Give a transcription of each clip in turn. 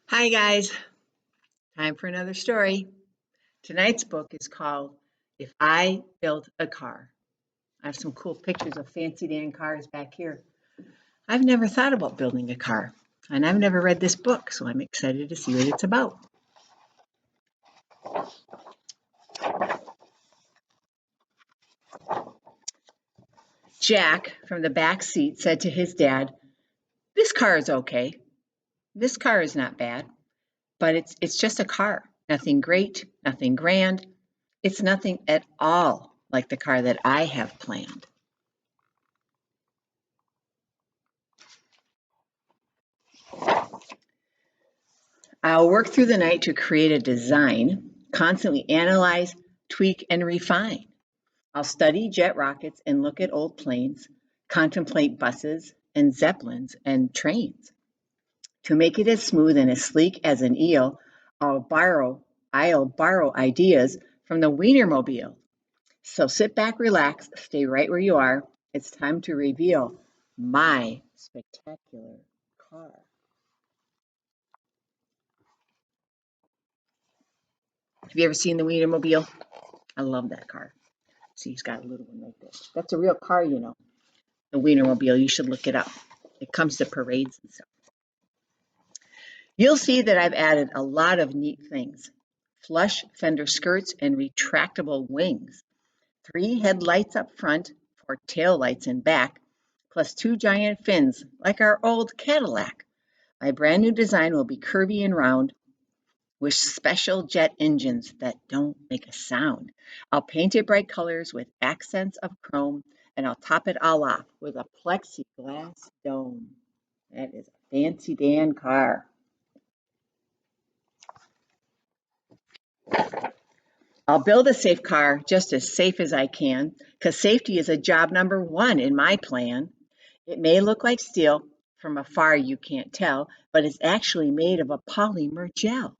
Hi guys, time for another story. Tonight's book is called If I Built a Car. I have some cool pictures of fancy Dan cars back here. I've never thought about building a car, and I've never read this book, so I'm excited to see what it's about. Jack from the back seat said to his dad, "This car is okay. This car is not bad, but it's just a car. Nothing great, nothing grand. It's nothing at all like the car that I have planned." I'll work through the night to create a design, constantly analyze, tweak, and refine. I'll study jet rockets and look at old planes, contemplate buses and zeppelins and trains. To make it as smooth and as sleek as an eel, I'll borrow ideas from the Wienermobile. So sit back, relax, stay right where you are. It's time to reveal my spectacular car. Have you ever seen the Wienermobile? I love that car. See, he's got a little one right there. That's a real car, the Wienermobile. You should look it up. It comes to parades and stuff. You'll see that I've added a lot of neat things. Flush fender skirts and retractable wings. 3 headlights up front, 4 tail lights in back, plus 2 giant fins like our old Cadillac. My brand new design will be curvy and round with special jet engines that don't make a sound. I'll paint it bright colors with accents of chrome, and I'll top it all off with a plexiglass dome. That is a fancy Dan car. I'll build a safe car just as safe as I can, because safety is a job number 1 in my plan. It may look like steel, from afar you can't tell, but it's actually made of a polymer gel.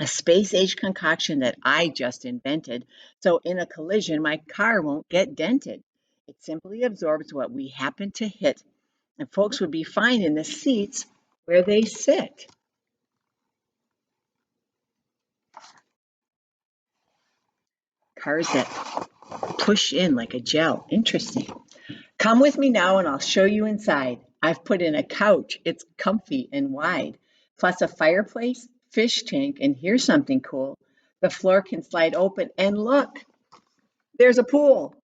A space-age concoction that I just invented, so in a collision, my car won't get dented. It simply absorbs what we happen to hit, and folks would be fine in the seats where they sit. Cars that push in like a gel. Interesting. Come with me now and I'll show you inside. I've put in a couch. It's comfy and wide, plus a fireplace, fish tank, and here's something cool. The floor can slide open and look, there's a pool.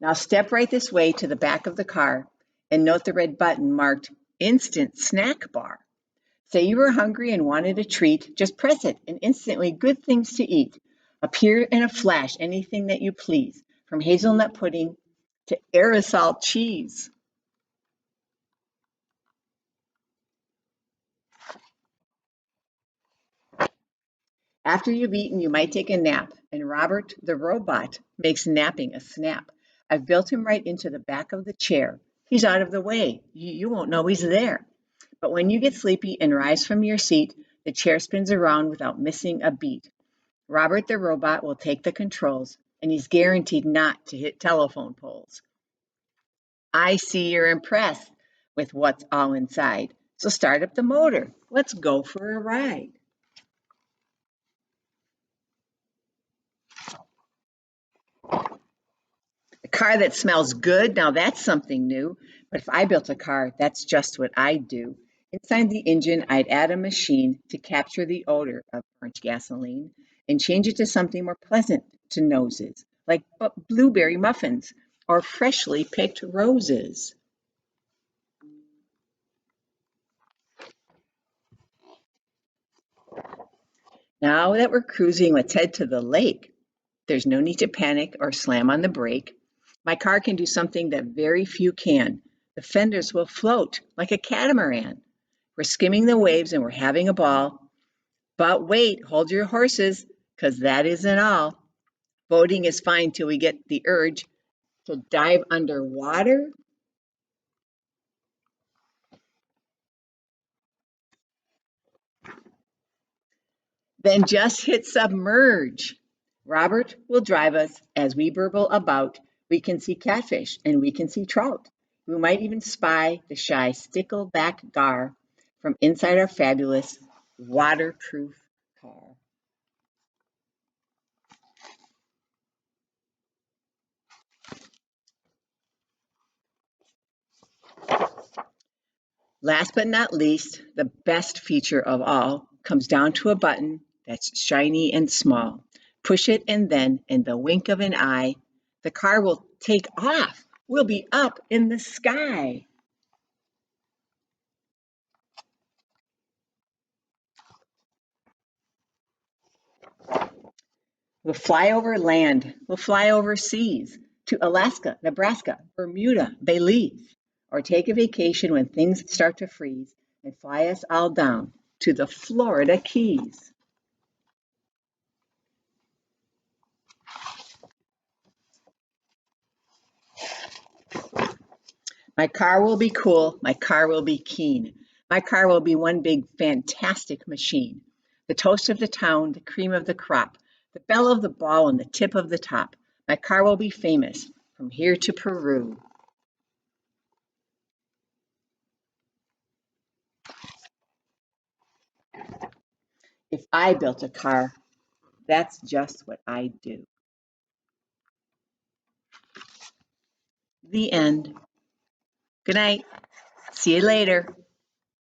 Now step right this way to the back of the car and note the red button marked Instant Snack Bar. Say you were hungry and wanted a treat, just press it and instantly good things to eat appear in a flash, anything that you please, from hazelnut pudding to aerosol cheese. After you've eaten, you might take a nap, and Robert the robot makes napping a snap. I've built him right into the back of the chair. He's out of the way. You won't know he's there. But when you get sleepy and rise from your seat, the chair spins around without missing a beat. Robert the robot will take the controls, and he's guaranteed not to hit telephone poles. I see you're impressed with what's all inside. So start up the motor. Let's go for a ride. A car that smells good, now that's something new. But if I built a car, that's just what I'd do. Inside the engine, I'd add a machine to capture the odor of burnt gasoline and change it to something more pleasant to noses, like blueberry muffins or freshly picked roses. Now that we're cruising, let's head to the lake. There's no need to panic or slam on the brake. My car can do something that very few can. The fenders will float like a catamaran. We're skimming the waves and we're having a ball. But wait, hold your horses, because that isn't all. Boating is fine till we get the urge to dive underwater. Then just hit submerge. Robert will drive us as we burble about. We can see catfish and we can see trout. We might even spy the shy stickleback gar from inside our fabulous waterproof car. Last but not least, the best feature of all comes down to a button that's shiny and small. Push it and then, in the wink of an eye, the car will take off. We'll be up in the sky. We'll fly over land. We'll fly over seas to Alaska, Nebraska, Bermuda, Belize, or take a vacation when things start to freeze and fly us all down to the Florida Keys. My car will be cool. My car will be keen. My car will be one big fantastic machine. The toast of the town, the cream of the crop, the belle of the ball, and the tip of the top. My car will be famous from here to Peru. If I built a car, that's just what I'd do. The end. Good night. See you later.